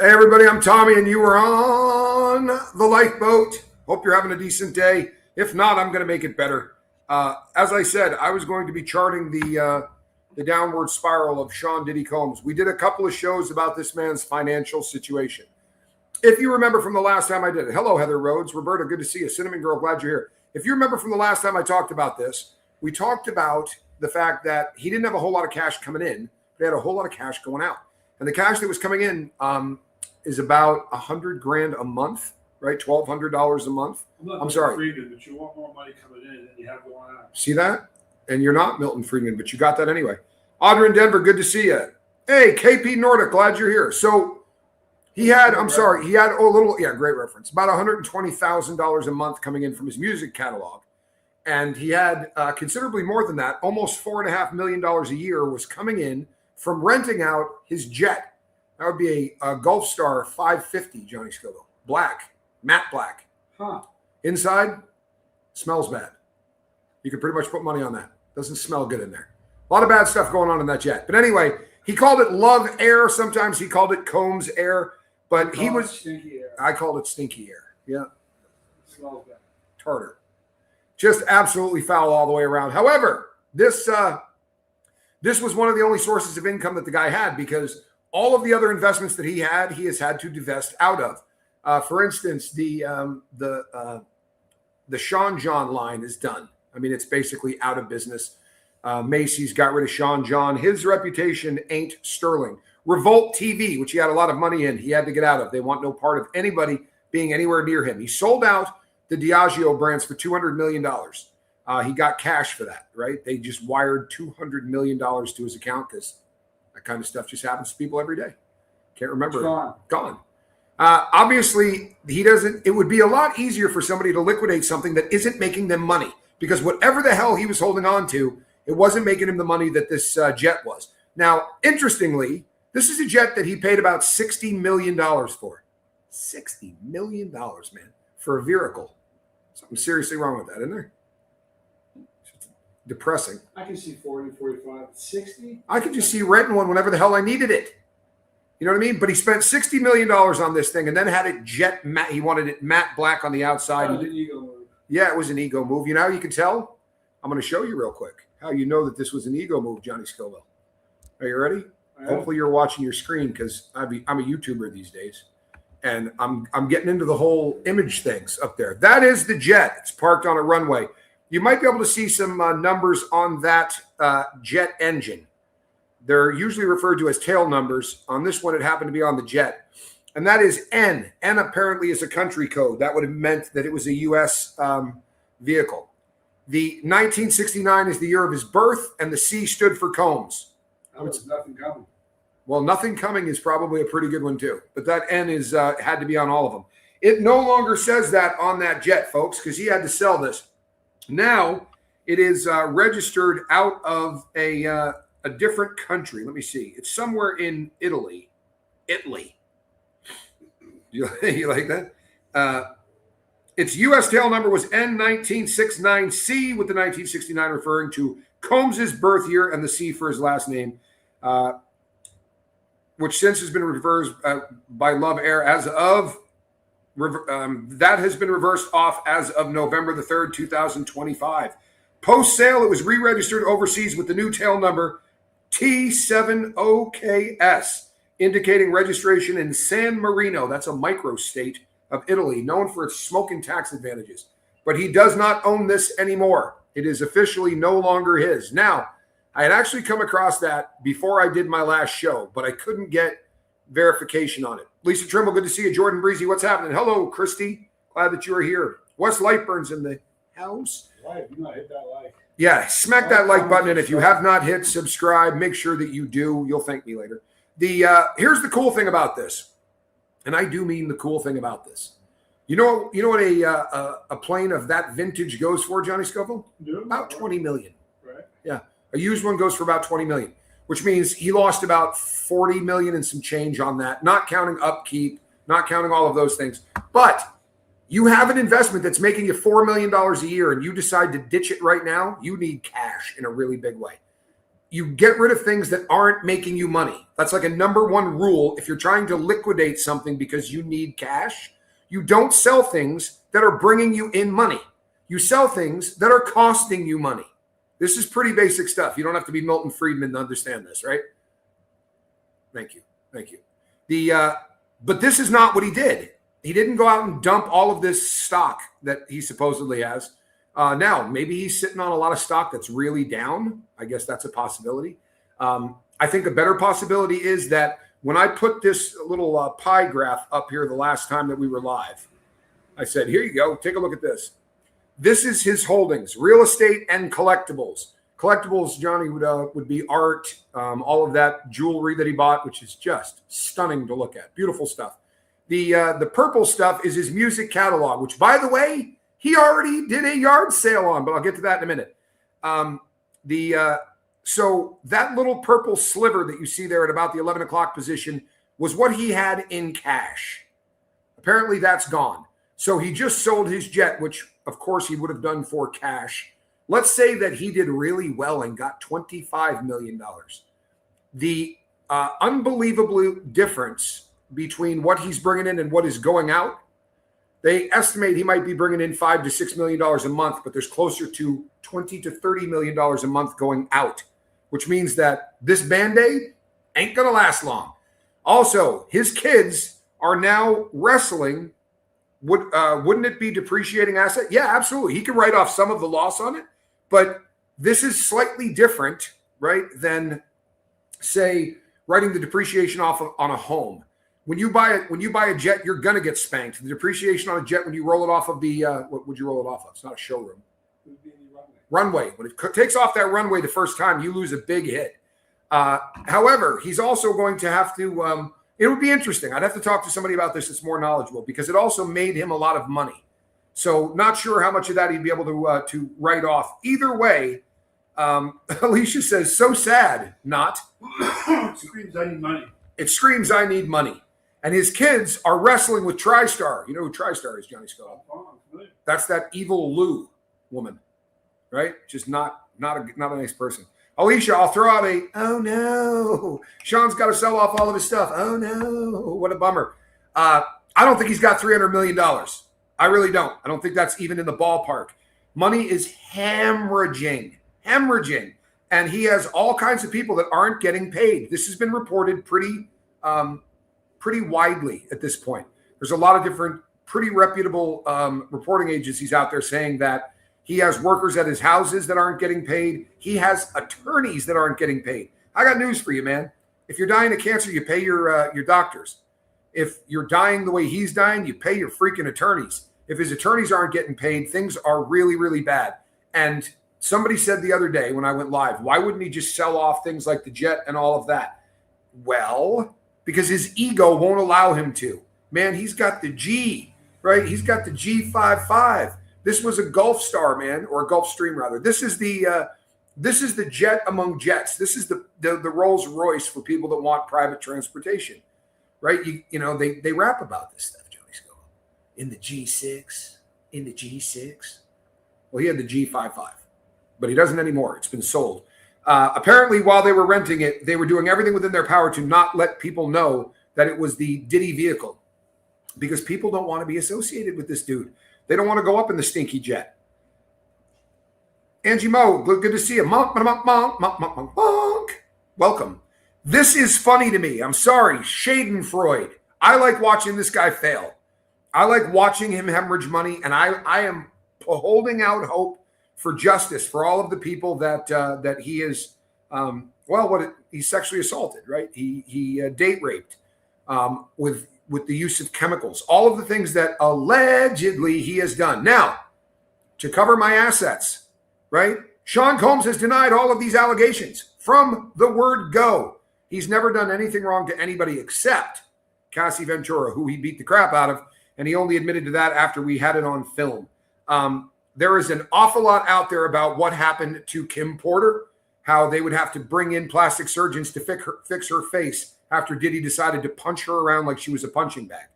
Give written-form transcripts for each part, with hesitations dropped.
Hey everybody, I'm Tommy and you are on the lifeboat. Hope you're having a decent day. If not, I'm going to make it better. As I said, I was going to be charting the downward spiral of Sean Diddy Combs. We did a couple of shows about this man's financial situation. If you remember from the last time I did it, hello Heather Rhodes, Roberta, good to see you. Cinnamon Girl, glad you're here. If you remember from the last time I talked about this, we talked about the fact that he didn't have a whole lot of cash coming in, but he had a whole lot of cash going out. And the cash that was coming in is about $100 grand a month, right? $1,200 a month. I'm sorry. Friedman, but you want more money coming in than you have going out. See that? And you're not Milton Friedman, but you got that anyway. Audra in Denver, good to see you. Hey, KP Nordic, glad you're here. So he had, great reference, about $120,000 a month coming in from his music catalog. And he had considerably more than that, almost $4.5 million a year was coming in from renting out his jet. That would be a Gulfstar 550, Johnny Scoville. Black, matte black. Huh. Inside, smells bad. You can pretty much put money on that. Doesn't smell good in there. A lot of bad stuff going on in that jet. But anyway, he called it Love Air. Sometimes he called it Combs Air. But he was stinky air. I called it Stinky Air. Yeah. It smells bad. Tartar. Just absolutely foul all the way around. However, this was one of the only sources of income that the guy had, because all of the other investments that he has had to divest out of. For instance, the Sean John line is done. I mean, it's basically out of business. Macy's got rid of Sean John. His reputation ain't sterling. Revolt TV, which he had a lot of money in, he had to get out of. They want no part of anybody being anywhere near him. He sold out the Diageo brands for $200 million. He got cash for that, right? They just wired $200 million to his account because that kind of stuff just happens to people every day. Can't remember. Gone. Obviously, he doesn't. It would be a lot easier for somebody to liquidate something that isn't making them money, because whatever the hell he was holding on to, it wasn't making him the money that this jet was. Now, interestingly, this is a jet that he paid about $60 million for. $60 million, man, for a vehicle. Something seriously wrong with that, isn't there? Depressing. I can see 40, 45, 60. I could just see renting one whenever the hell I needed it. You know what I mean? But he spent $60 million on this thing and then had it jet matte. He wanted it matte black on the outside. An ego move. Yeah, it was an ego move. You know how you can tell? I'm going to show you real quick how you know that this was an ego move, Johnny Scoville. Are you ready? Hopefully you're watching your screen, because I'm a YouTuber these days. And I'm getting into the whole image things up there. That is the jet. It's parked on a runway. You might be able to see some numbers on that jet engine. They're usually referred to as tail numbers. On this one, it happened to be on the jet. And that is N. N apparently is a country code. That would have meant that it was a U.S. Vehicle. The 1969 is the year of his birth, and the C stood for Combs. That was nothing coming. Well, nothing coming is probably a pretty good one, too. But that N is had to be on all of them. It no longer says that on that jet, folks, because he had to sell this. Now it is registered out of a different country. Let me see. It's somewhere in Italy. Italy. You like that? Its U.S. tail number was N1969C, with the 1969 referring to Combs's birth year and the C for his last name, which since has been reversed by Love Air as of that has been reversed off as of November the 3rd, 2025. Post-sale, it was re-registered overseas with the new tail number T70KS, indicating registration in San Marino. That's a microstate of Italy, known for its smoking tax advantages. But he does not own this anymore. It is officially no longer his. Now, I had actually come across that before I did my last show, but I couldn't get verification on it. Lisa Trimble, good to see you. Jordan Breezy, what's happening? Hello, Christy. Glad that you are here. Wes Lightburn's in the house. Right, you not hit that like. Yeah, smack that like button, and if you have not hit subscribe, make sure that you do. You'll thank me later. Here's the cool thing about this, and I do mean the cool thing about this. You know what a plane of that vintage goes for, Johnny Scoville? Yeah. About $20 million. Right. Yeah, a used one goes for about $20 million, which means he lost about $40 million and some change on that, not counting upkeep, not counting all of those things. But you have an investment that's making you $4 million a year, and you decide to ditch it right now, you need cash in a really big way. you get rid of things that aren't making you money. That's like a number one rule. If you're trying to liquidate something because you need cash, you don't sell things that are bringing you in money. You sell things that are costing you money. This is pretty basic stuff. You don't have to be Milton Friedman to understand this, right? Thank you. Thank you. But this is not what he did. He didn't go out and dump all of this stock that he supposedly has. Now, maybe he's sitting on a lot of stock that's really down. I guess that's a possibility. I think a better possibility is that when I put this little pie graph up here the last time that we were live, I said, here you go. Take a look at this. This is his holdings, real estate and collectibles. Collectibles, Johnny, would be art, all of that jewelry that he bought, which is just stunning to look at. Beautiful stuff. The purple stuff is his music catalog, which, by the way, he already did a yard sale on, but I'll get to that in a minute. So that little purple sliver that you see there at about the 11 o'clock position was what he had in cash. Apparently that's gone. So he just sold his jet, which of course he would have done for cash. Let's say that he did really well and got $25 million. The unbelievable difference between what he's bringing in and what is going out, they estimate he might be bringing in $5 to $6 million a month, but there's closer to $20 to $30 million a month going out, which means that this Band-Aid ain't going to last long. Also, his kids are now wrestling. Wouldn't it be depreciating asset? Yeah, absolutely. He can write off some of the loss on it, but this is slightly different, right, than, say, writing the depreciation off on a home. When you buy a jet, you're gonna get spanked. The depreciation on a jet when you roll it off of the what would you roll it off of? It's not a showroom. It would be the Runway. When it takes off that runway the first time, you lose a big hit. However, he's also going to have to. It would be interesting. I'd have to talk to somebody about this that's more knowledgeable because it also made him a lot of money. So not sure how much of that he'd be able to write off. Either way, Alicia says, so sad. Not. It screams, I need money. It screams, I need money. And his kids are wrestling with TriStar. You know who TriStar is, Johnny Scott? That's that evil Lou woman, right? Just not a nice person. Alicia, I'll throw out oh no, Sean's got to sell off all of his stuff. Oh no, what a bummer. I don't think he's got $300 million. I really don't. I don't think that's even in the ballpark. Money is hemorrhaging. And he has all kinds of people that aren't getting paid. This has been reported pretty widely at this point. There's a lot of different pretty reputable reporting agencies out there saying that he has workers at his houses that aren't getting paid. He has attorneys that aren't getting paid. I got news for you, man. If you're dying of cancer, you pay your doctors. If you're dying the way he's dying, you pay your freaking attorneys. If his attorneys aren't getting paid, things are really, really bad. And somebody said the other day when I went live, why wouldn't he just sell off things like the jet and all of that? Well, because his ego won't allow him to. Man, he's got the G, right? He's got the G55. This was a Gulf Star, man, or a Gulf Stream rather. This is the jet among jets. This is the Rolls Royce for people that want private transportation, right? You know they rap about this stuff, Johnny Scott. In the G6, in the G6. Well, he had the G55, but he doesn't anymore. It's been sold. Apparently, while they were renting it, they were doing everything within their power to not let people know that it was the Diddy vehicle because people don't want to be associated with this dude. They don't want to go up in the stinky jet. Angie Mo, good to see you. Monk. Welcome. This is funny to me. I'm sorry. Schadenfreude. I like watching this guy fail. I like watching him hemorrhage money, and I am holding out hope for justice for all of the people that he is, he's sexually assaulted, right? He date raped with the use of chemicals, all of the things that allegedly he has done. Now, to cover my assets, right? Sean Combs has denied all of these allegations from the word go. He's never done anything wrong to anybody except Cassie Ventura, who he beat the crap out of, and he only admitted to that after we had it on film. There is an awful lot out there about what happened to Kim Porter, how they would have to bring in plastic surgeons to fix her face after Diddy decided to punch her around like she was a punching bag,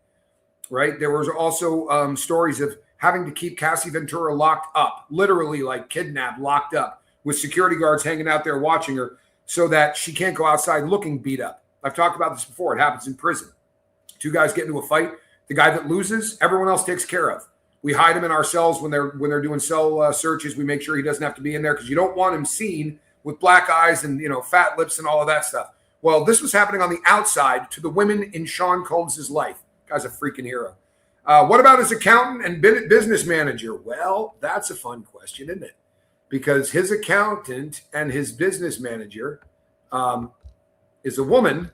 right? There was also stories of having to keep Cassie Ventura locked up, literally like kidnapped, locked up, with security guards hanging out there watching her. so that she can't go outside looking beat up. I've talked about this before. It happens in prison. Two guys get into a fight. The guy that loses, everyone else takes care of. We hide him in our cells when they're doing cell searches. We make sure he doesn't have to be in there because you don't want him seen with black eyes and fat lips and all of that stuff. Well, this was happening on the outside to the women in Sean Combs' life. Guy's a freaking hero. What about his accountant and business manager? Well, that's a fun question, isn't it? Because his accountant and his business manager is a woman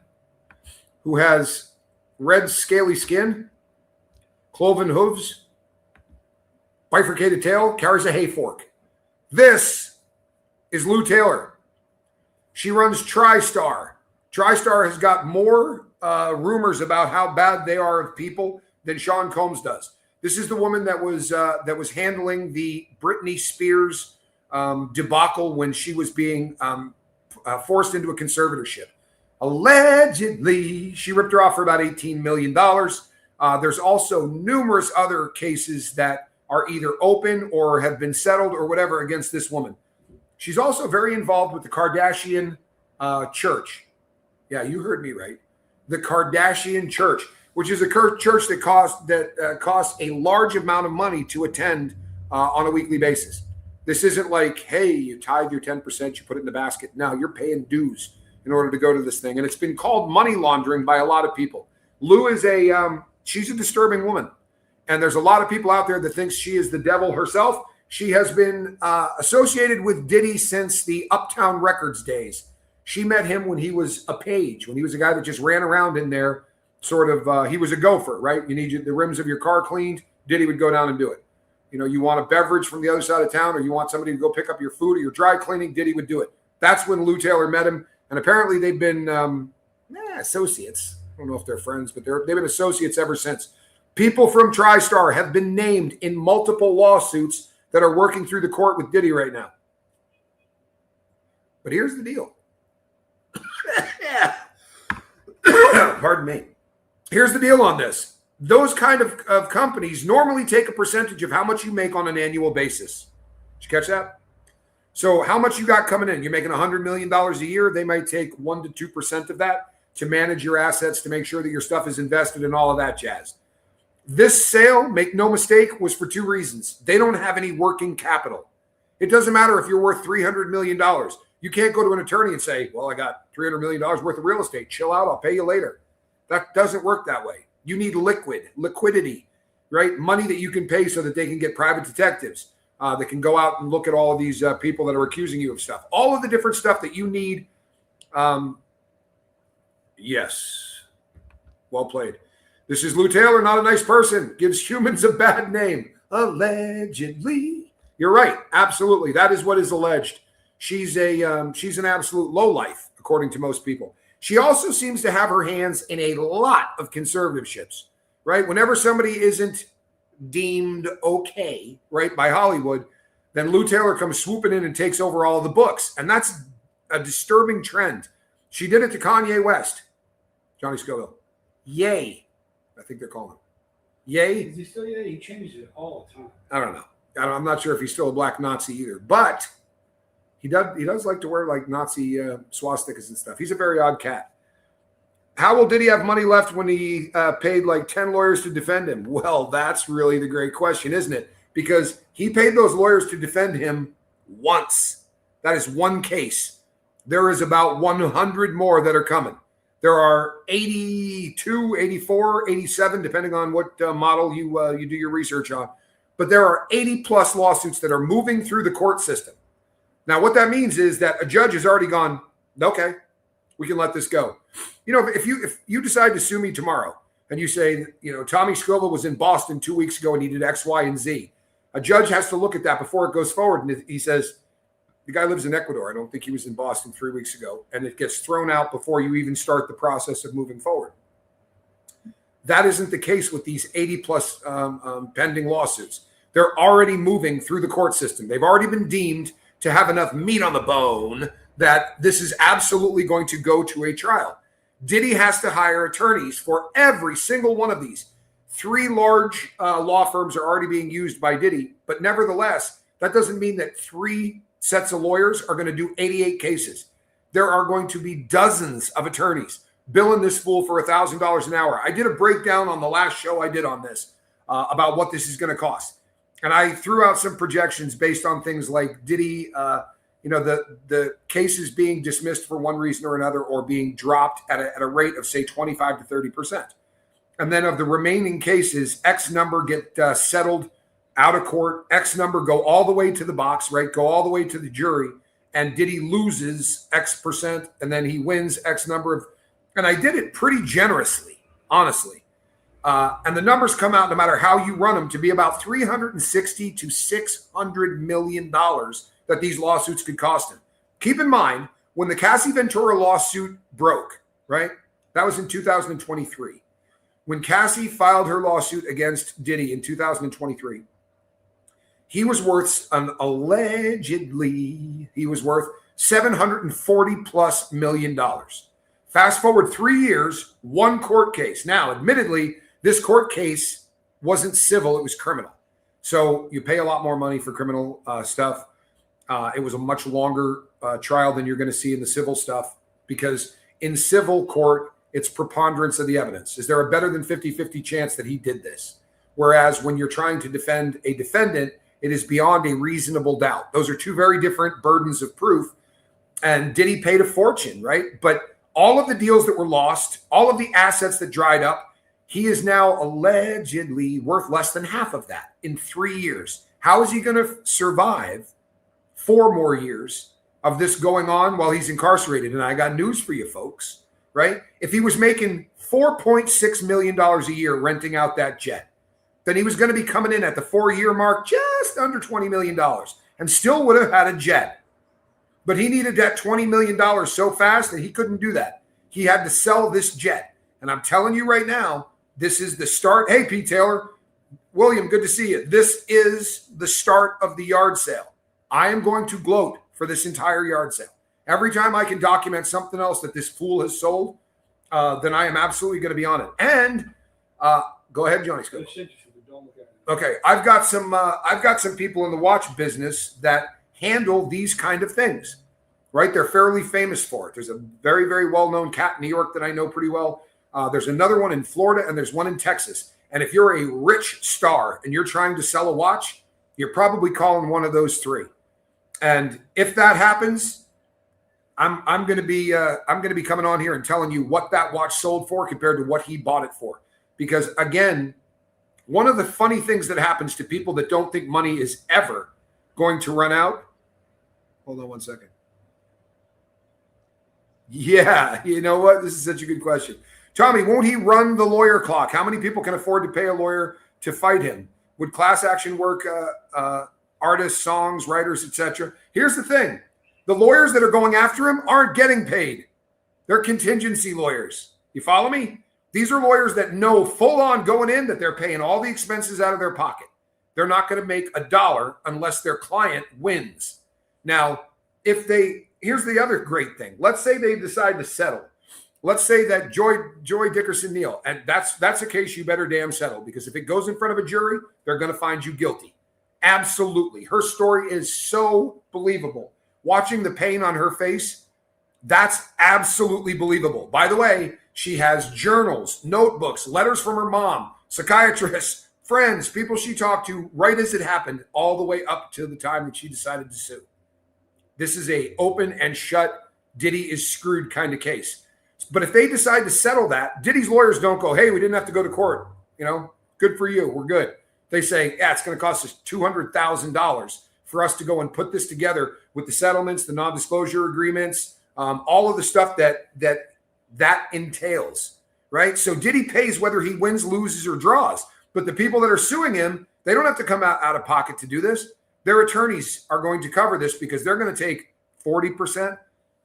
who has red scaly skin, cloven hooves, bifurcated tail, carries a hay fork. This is Lou Taylor. She runs TriStar. TriStar has got more rumors about how bad they are of people than Sean Combs does. This is the woman that was handling the Britney Spears debacle when she was being forced into a conservatorship. Allegedly, she ripped her off for about $18 million. There's also numerous other cases that are either open or have been settled or whatever against this woman. She's also very involved with the Kardashian church. Yeah, you heard me right. The Kardashian church, which is a church that costs a large amount of money to attend on a weekly basis. This isn't like, hey, you tithe your 10%, you put it in the basket. No, you're paying dues in order to go to this thing. And it's been called money laundering by a lot of people. Lou is she's a disturbing woman. And there's a lot of people out there that thinks she is the devil herself. She has been associated with Diddy since the Uptown Records days. She met him when he was a page, when he was a guy that just ran around in there, sort of, he was a gopher, right? You need the rims of your car cleaned. Diddy would go down and do it. You want a beverage from the other side of town, or you want somebody to go pick up your food or your dry cleaning, Diddy would do it. That's when Lou Taylor met him. And apparently they've been associates. I don't know if they're friends, but they've been associates ever since. People from TriStar have been named in multiple lawsuits that are working through the court with Diddy right now. But here's the deal. Pardon me. Here's the deal on this. Those kind of companies normally take a percentage of how much you make on an annual basis. Did you catch that? So how much you got coming in? You're making $100 million a year. They might take 1% to 2% of that to manage your assets, to make sure that your stuff is invested and all of that jazz. This sale, make no mistake, was for two reasons. They don't have any working capital. It doesn't matter if you're worth $300 million. You can't go to an attorney and say, well, I got $300 million worth of real estate. Chill out. I'll pay you later. That doesn't work that way. You need liquidity, right? Money that you can pay so that they can get private detectives that can go out and look at all of these people that are accusing you of stuff. All of the different stuff that you need. Yes. Well played. This is Lou Taylor, not a nice person. Gives humans a bad name. Allegedly. You're right. Absolutely. That is what is alleged. She's an absolute lowlife, according to most people. She also seems to have her hands in a lot of conservatorships, right? Whenever somebody isn't deemed okay, right, by Hollywood, then Lou Taylor comes swooping in and takes over all of the books. And that's a disturbing trend. She did it to Kanye West. Johnny Scoville. Yay. I think they're calling him. Yay. Is he still? Yeah, he changes it all the time. I don't know. I'm not sure if he's still a black Nazi either, but he does like to wear like Nazi swastikas and stuff. He's a very odd cat. How will Diddy have money left when he paid like 10 lawyers to defend him? Well, that's really the great question, isn't it? Because he paid those lawyers to defend him once. That is one case. There is about 100 more that are coming. There are 82, 84, 87, depending on what model you do your research on. But there are 80 plus lawsuits that are moving through the court system. Now, what that means is that a judge has already gone, okay, we can let this go. If you decide to sue me tomorrow and you say, Tommy Scoville was in Boston 2 weeks ago and he did X, Y, and Z, a judge has to look at that before it goes forward. And he says, the guy lives in Ecuador. I don't think he was in Boston 3 weeks ago. And it gets thrown out before you even start the process of moving forward. That isn't the case with these 80 plus pending lawsuits. They're already moving through the court system. They've already been deemed to have enough meat on the bone that this is absolutely going to go to a trial. Diddy has to hire attorneys for every single one of these. 3 large law firms are already being used by Diddy, but nevertheless, that doesn't mean that 3 sets of lawyers are going to do 88 cases. there are going to be dozens of attorneys billing this fool for $1,000 an hour. I did a breakdown on the last show I did on this about what this is going to cost. And I threw out some projections based on things like Diddy, the cases being dismissed for one reason or another, or being dropped at a rate of, say, 25 to 30%. And then of the remaining cases, X number get settled out of court, X number go all the way to the box, right? Go all the way to the jury, and Diddy loses X percent, and then he wins X number of, and I did it pretty generously, honestly. And the numbers come out, no matter how you run them, to be about $360 to $600 million that these lawsuits could cost him. Keep in mind, when the Cassie Ventura lawsuit broke, right? That was in 2023. When Cassie filed her lawsuit against Diddy in 2023, he was worth, allegedly, he was worth $740+ million. Fast forward 3 years, one court case. Now, admittedly, this court case wasn't civil, it was criminal. So you pay a lot more money for criminal stuff. It was a much longer trial than you're going to see in the civil stuff, because in civil court, it's preponderance of the evidence. Is there a better than 50-50 chance that he did this? Whereas when you're trying to defend a defendant, it is beyond a reasonable doubt. Those are two very different burdens of proof. And Diddy paid a fortune, right? But all of the deals that were lost, all of the assets that dried up, he is now allegedly worth less than half of that in 3 years. How is he going to survive 4 more years of this going on while he's incarcerated? And I got news for you, folks, right? If he was making $4.6 million a year renting out that jet, then he was going to be coming in at the 4-year mark just under $20 million and still would have had a jet. But he needed that $20 million so fast that he couldn't do that. He had to sell this jet. And I'm telling you right now, this is the start. Hey, Pete Taylor, William, good to see you. This is the start of the yard sale. I am going to gloat for this entire yard sale. Every time I can document something else that this fool has sold, then I am absolutely going to be on it. And go ahead, Johnny. Okay, I've got some people in the watch business that handle these kind of things, right? They're fairly famous for it. There's a very, very well-known cat in New York that I know pretty well. There's another one in Florida, and there's one in Texas. And if you're a rich star and you're trying to sell a watch, you're probably calling one of those three. And if that happens, I'm going to be coming on here and telling you what that watch sold for compared to what he bought it for. Because again, one of the funny things that happens to people that don't think money is ever going to run out. Hold on one second. Yeah, you know what? This is such a good question. Tommy, won't he run the lawyer clock? How many people can afford to pay a lawyer to fight him? Would class action work? Artists, songs, writers, etc. Here's the thing. The lawyers that are going after him aren't getting paid. They're contingency lawyers. You follow me? These are lawyers that know full on going in that they're paying all the expenses out of their pocket. They're not going to make a dollar unless their client wins. Now, here's the other great thing. Let's say they decide to settle. Let's say that Joy Dickerson Neal, and that's a case you better damn settle, because if it goes in front of a jury, they're going to find you guilty. Absolutely. Her story is so believable. Watching the pain on her face, that's absolutely believable. By the way, she has journals, notebooks, letters from her mom, psychiatrists, friends, people she talked to right as it happened, all the way up to the time that she decided to sue. This is a open and shut, Diddy is screwed kind of case. But if they decide to settle that, Diddy's lawyers don't go, hey, we didn't have to go to court. Good for you. We're good. They say, yeah, it's going to cost us $200,000 for us to go and put this together with the settlements, the non-disclosure agreements, all of the stuff that entails, right? So Diddy pays whether he wins, loses, or draws. But the people that are suing him, they don't have to come out of pocket to do this. Their attorneys are going to cover this because they're going to take 40%,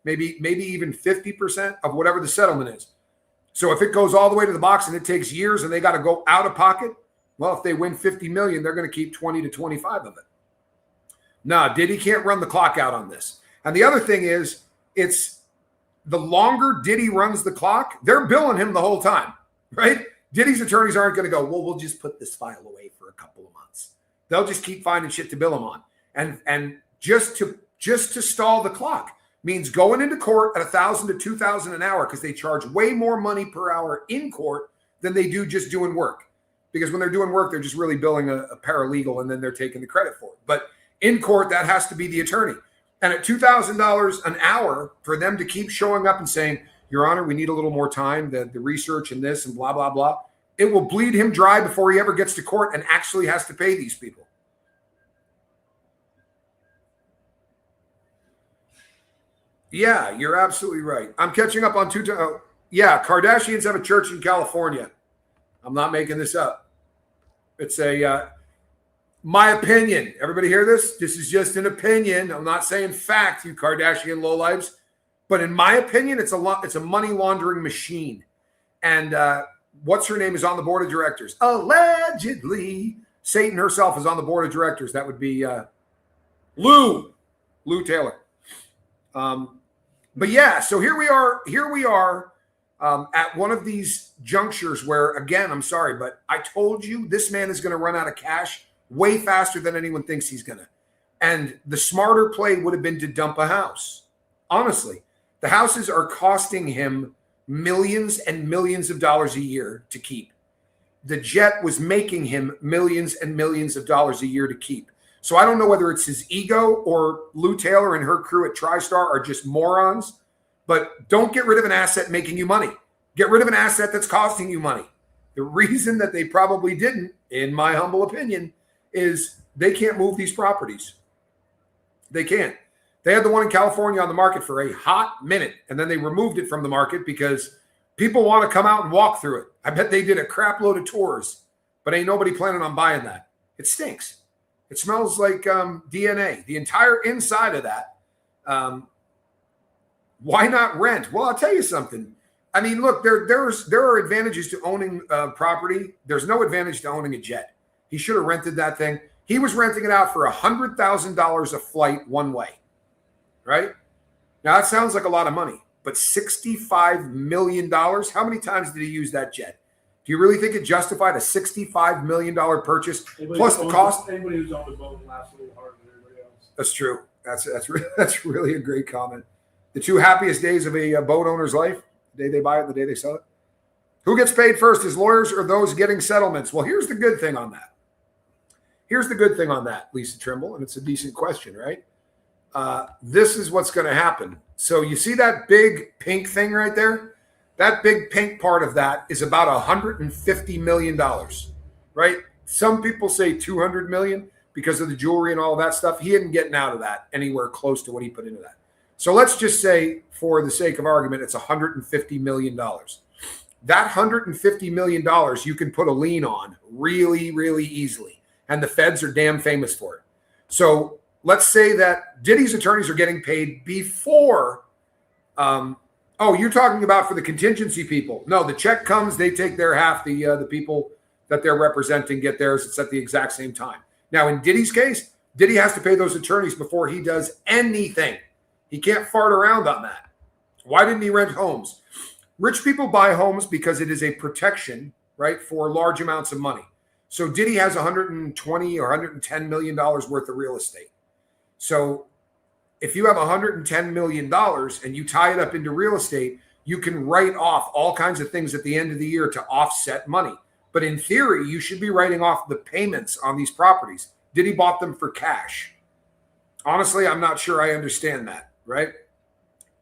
maybe even 50% of whatever the settlement is. So if it goes all the way to the box and it takes years and they got to go out of pocket, well, if they win $50 million, they're going to keep 20 to 25 of it. Nah, Diddy can't run the clock out on this. And the other thing is, it's the longer Diddy runs the clock, they're billing him the whole time, right? Diddy's attorneys aren't going to go, well, we'll just put this file away for a couple of months. They'll just keep finding shit to bill him on. And just to stall the clock, means going into court at $1,000 to $2,000 an hour because they charge way more money per hour in court than they do just doing work. Because when they're doing work, they're just really billing a paralegal and then they're taking the credit for it. But in court, that has to be the attorney. And at $2,000 an hour for them to keep showing up and saying, Your Honor, we need a little more time, the research and this and blah, blah, blah. It will bleed him dry before he ever gets to court and actually has to pay these people. Yeah, you're absolutely right. I'm catching up on yeah, Kardashians have a church in California. I'm not making this up. It's my opinion. Everybody hear this? This is just an opinion. I'm not saying fact, you Kardashian lowlifes. But in my opinion, it's a money laundering machine. And what's her name is on the board of directors? Allegedly. Satan herself is on the board of directors. That would be Lou Taylor. But yeah, so here we are at one of these junctures where, again, I'm sorry, but I told you this man is going to run out of cash way faster than anyone thinks he's going to. And the smarter play would have been to dump a house. Honestly, the houses are costing him millions and millions of dollars a year to keep. The jet was making him millions and millions of dollars a year to keep. So I don't know whether it's his ego or Lou Taylor and her crew at TriStar are just morons, but don't get rid of an asset making you money. Get rid of an asset that's costing you money. The reason that they probably didn't, in my humble opinion, is they can't move these properties. They can't. They had the one in California on the market for a hot minute, and then they removed it from the market because people want to come out and walk through it. I bet they did a crap load of tours, but ain't nobody planning on buying that. It stinks. It smells like DNA. The entire inside of that. Why not rent? Well, I'll tell you something. I mean, look, there are advantages to owning property. There's no advantage to owning a jet. He should have rented that thing. He was renting it out for $100,000 a flight one way, right? Now, that sounds like a lot of money, but $65 million, how many times did he use that jet? Do you really think it justified a $65 million purchase plus the cost? Anybody who's on the boat laughs a little harder than everybody else. That's true. That's really a great comment. The two happiest days of a boat owner's life, the day they buy it, the day they sell it. Who gets paid first, his lawyers or those getting settlements? Well, here's the good thing on that. Lisa Trimble, and it's a decent question, right? This is what's going to happen. So you see that big pink thing right there? That big pink part of that is about $150 million, right? Some people say $200 million because of the jewelry and all that stuff. He isn't getting out of that anywhere close to what he put into that. So let's just say, for the sake of argument, it's $150 million. That $150 million you can put a lien on really, really easily. And the feds are damn famous for it. So let's say that Diddy's attorneys are getting paid before. You're talking about for the contingency people. No, the check comes, they take their half. The people that they're representing get theirs. It's at the exact same time. Now, in Diddy's case, Diddy has to pay those attorneys before he does anything. He can't fart around on that. Why didn't he rent homes? Rich people buy homes because it is a protection, right, for large amounts of money. So Diddy has $120 or $110 million worth of real estate. So if you have $110 million and you tie it up into real estate, you can write off all kinds of things at the end of the year to offset money. But in theory, you should be writing off the payments on these properties. Diddy bought them for cash. Honestly, I'm not sure I understand that, right?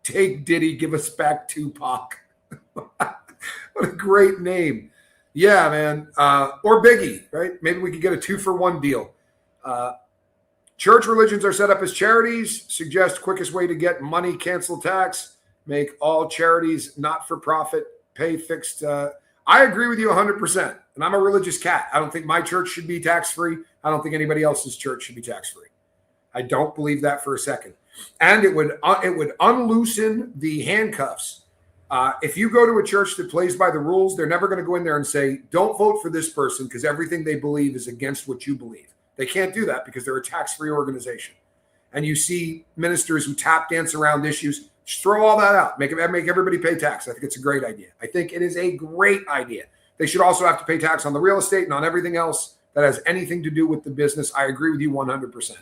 Take Diddy, give us back Tupac. What a great name. Yeah, man. Or Biggie, right? Maybe we could get a 2-for-1 deal. Church religions are set up as charities. Suggest quickest way to get money, cancel tax, make all charities not-for-profit, pay fixed. I agree with you 100%. And I'm a religious cat. I don't think my church should be tax-free. I don't think anybody else's church should be tax-free. I don't believe that for a second. And it would unloosen the handcuffs. If you go to a church that plays by the rules, they're never going to go in there and say, don't vote for this person because everything they believe is against what you believe. They can't do that because they're a tax-free organization. And you see ministers who tap dance around issues. Just throw all that out. Make everybody pay tax. I think it's a great idea. I think it is a great idea. They should also have to pay tax on the real estate and on everything else that has anything to do with the business. I agree with you 100%.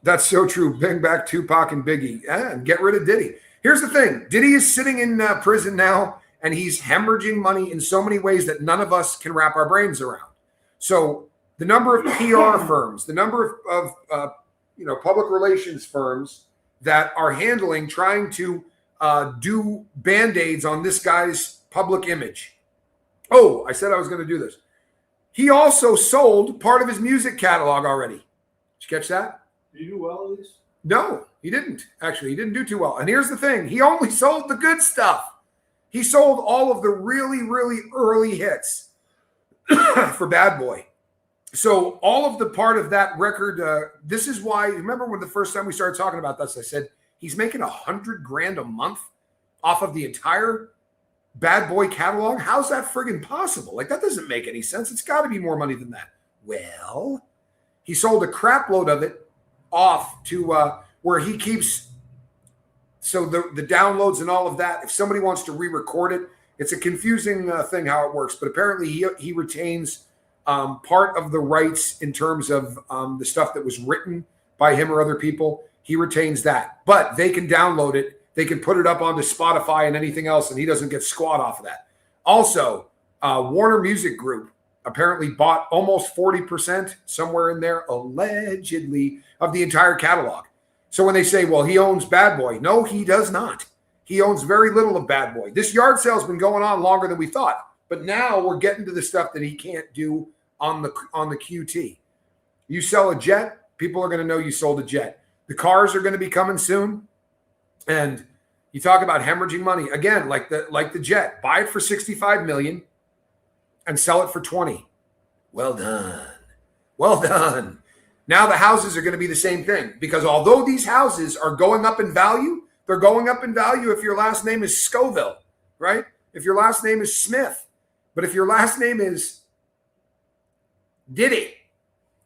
That's so true. Bring back Tupac and Biggie and get rid of Diddy. Here's the thing. Diddy is sitting in prison now, and he's hemorrhaging money in so many ways that none of us can wrap our brains around. So the number of PR firms, the number of public relations firms that are trying to do Band-Aids on this guy's public image. Oh, I said I was going to do this. He also sold part of his music catalog already. Did you catch that? Did you do well at least? No, he didn't. Actually, he didn't do too well. And here's the thing. He only sold the good stuff. He sold all of the really, really early hits for Bad Boy. So all of the part of that record, this is why, remember when the first time we started talking about this, I said, he's making $100,000 a month off of the entire Bad Boy catalog? How's that friggin' possible? Like, that doesn't make any sense. It's got to be more money than that. Well, he sold a crap load of it off to where he keeps, so the downloads and all of that, if somebody wants to re-record it, it's a confusing thing how it works, but apparently he retains part of the rights in terms of the stuff that was written by him or other people. He retains that, but they can download it. They can put it up onto Spotify and anything else, and he doesn't get squat off of that. Also, Warner Music Group apparently bought almost 40%, somewhere in there, allegedly, of the entire catalog. So when they say, well, he owns Bad Boy, no, he does not. He owns very little of Bad Boy. This yard sale's been going on longer than we thought, but now we're getting to the stuff that he can't do on the QT. You sell a jet, people are going to know you sold a jet. The cars are going to be coming soon. And you talk about hemorrhaging money again, like the jet. Buy it for $65 million and sell it for 20. Well done. Well done. Now the houses are going to be the same thing, because although these houses are going up in value, they're going up in value if your last name is Scoville, right? If your last name is Smith. But if your last name is Diddy,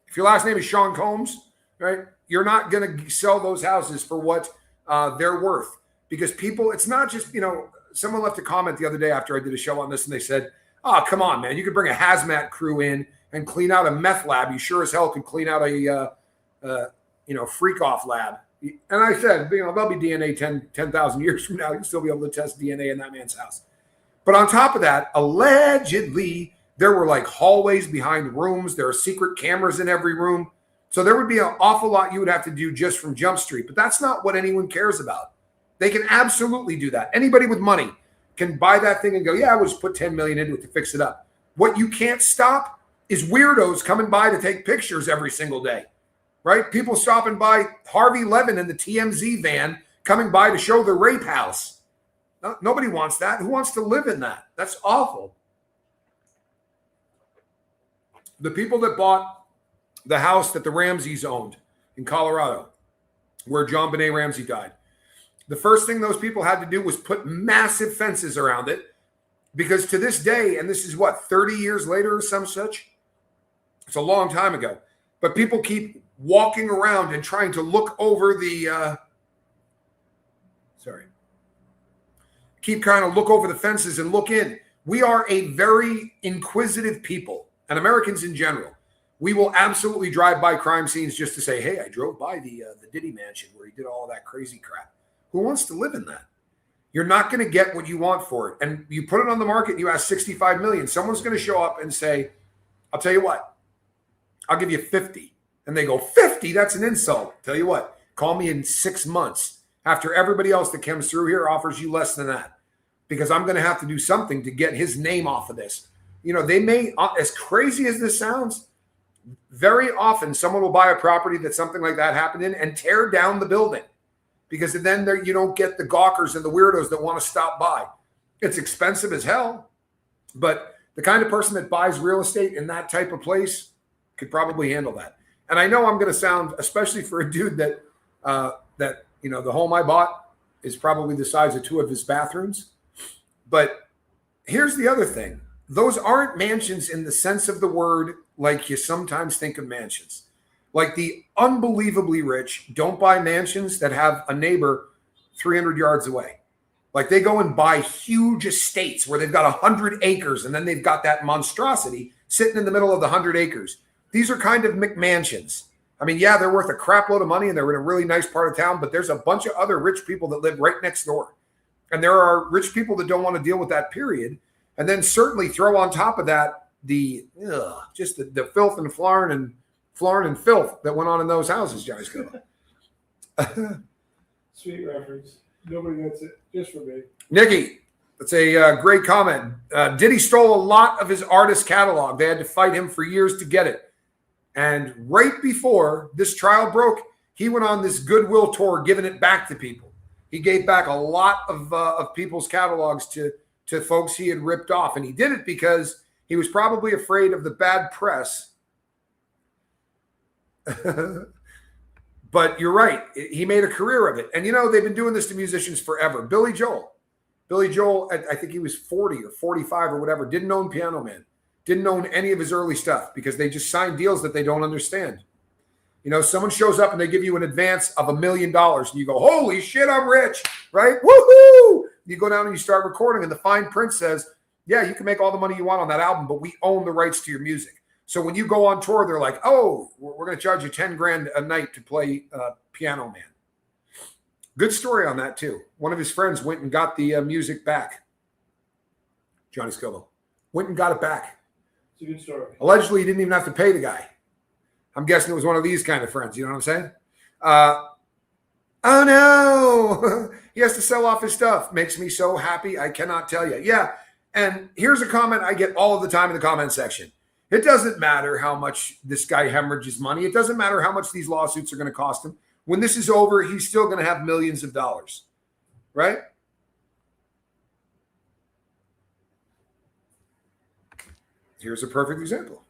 if your last name is Sean Combs, right, you're not going to sell those houses for what they're worth, because people, it's not just, someone left a comment the other day after I did a show on this, and they said, oh, come on, man, you could bring a hazmat crew in and clean out a meth lab. You sure as hell can clean out a freak off lab. And I said, there'll be DNA 10,000 years from now. You'll still be able to test DNA in that man's house. But on top of that, allegedly, there were like hallways behind rooms. There are secret cameras in every room. So there would be an awful lot you would have to do just from Jump Street. But that's not what anyone cares about. They can absolutely do that. Anybody with money can buy that thing and go, yeah, I will just put $10 million into it to fix it up. What you can't stop is weirdos coming by to take pictures every single day, right? People stopping by, Harvey Levin in the TMZ van coming by to show the rape house. Nobody wants that. Who wants to live in that? That's awful. The people that bought the house that the Ramseys owned in Colorado, where John Benet Ramsey died, the first thing those people had to do was put massive fences around it, because to this day, and this is 30 years later or some such, it's a long time ago, but people keep walking around and trying to look over the, keep trying to look over the fences and look in. We are a very inquisitive people, and Americans in general. We will absolutely drive by crime scenes just to say, hey, I drove by the Diddy mansion where he did all that crazy crap. Who wants to live in that? You're not going to get what you want for it. And you put it on the market and you ask $65 million. Someone's going to show up and say, I'll tell you what, I'll give you 50. And they go, 50? That's an insult. Tell you what, call me in 6 months after everybody else that comes through here offers you less than that, because I'm going to have to do something to get his name off of this. They may, as crazy as this sounds, very often someone will buy a property that something like that happened in and tear down the building, because then you don't get the gawkers and the weirdos that want to stop by. It's expensive as hell, but the kind of person that buys real estate in that type of place could probably handle that. And I know I'm going to sound, especially for a dude that the home I bought is probably the size of 2 of his bathrooms. But here's the other thing. Those aren't mansions in the sense of the word like you sometimes think of mansions. Like the unbelievably rich don't buy mansions that have a neighbor 300 yards away. Like they go and buy huge estates where they've got 100 acres and then they've got that monstrosity sitting in the middle of the 100 acres. These are kind of McMansions. I mean, yeah, they're worth a crap load of money and they're in a really nice part of town, but there's a bunch of other rich people that live right next door. And there are rich people that don't want to deal with that, period. And then certainly throw on top of that just the filth and flarn and filth that went on in those houses, Johnny Scott. Sweet reference. Nobody gets it. Just for me. Nikki, that's a great comment. Diddy stole a lot of his artist catalog. They had to fight him for years to get it. And right before this trial broke, he went on this goodwill tour, giving it back to people. He gave back a lot of people's catalogs to folks he had ripped off. And he did it because he was probably afraid of the bad press. But you're right. He made a career of it. And, they've been doing this to musicians forever. Billy Joel, I think he was 40 or 45 or whatever, didn't own Piano Man. Didn't own any of his early stuff because they just signed deals that they don't understand. Someone shows up and they give you an advance of $1 million and you go, holy shit, I'm rich, right? Woohoo! You go down and you start recording and the fine print says, yeah, you can make all the money you want on that album, but we own the rights to your music. So when you go on tour, they're like, oh, we're going to charge you 10 grand a night to play Piano Man. Good story on that too. One of his friends went and got the music back. Johnny Scoville went and got it back. It's a good story. Allegedly, he didn't even have to pay the guy. I'm guessing it was one of these kind of friends. You know what I'm saying? Oh, no. He has to sell off his stuff. Makes me so happy. I cannot tell you. Yeah. And here's a comment I get all of the time in the comment section. It doesn't matter how much this guy hemorrhages money. It doesn't matter how much these lawsuits are going to cost him. When this is over, he's still going to have millions of dollars. Right? Here's a perfect example.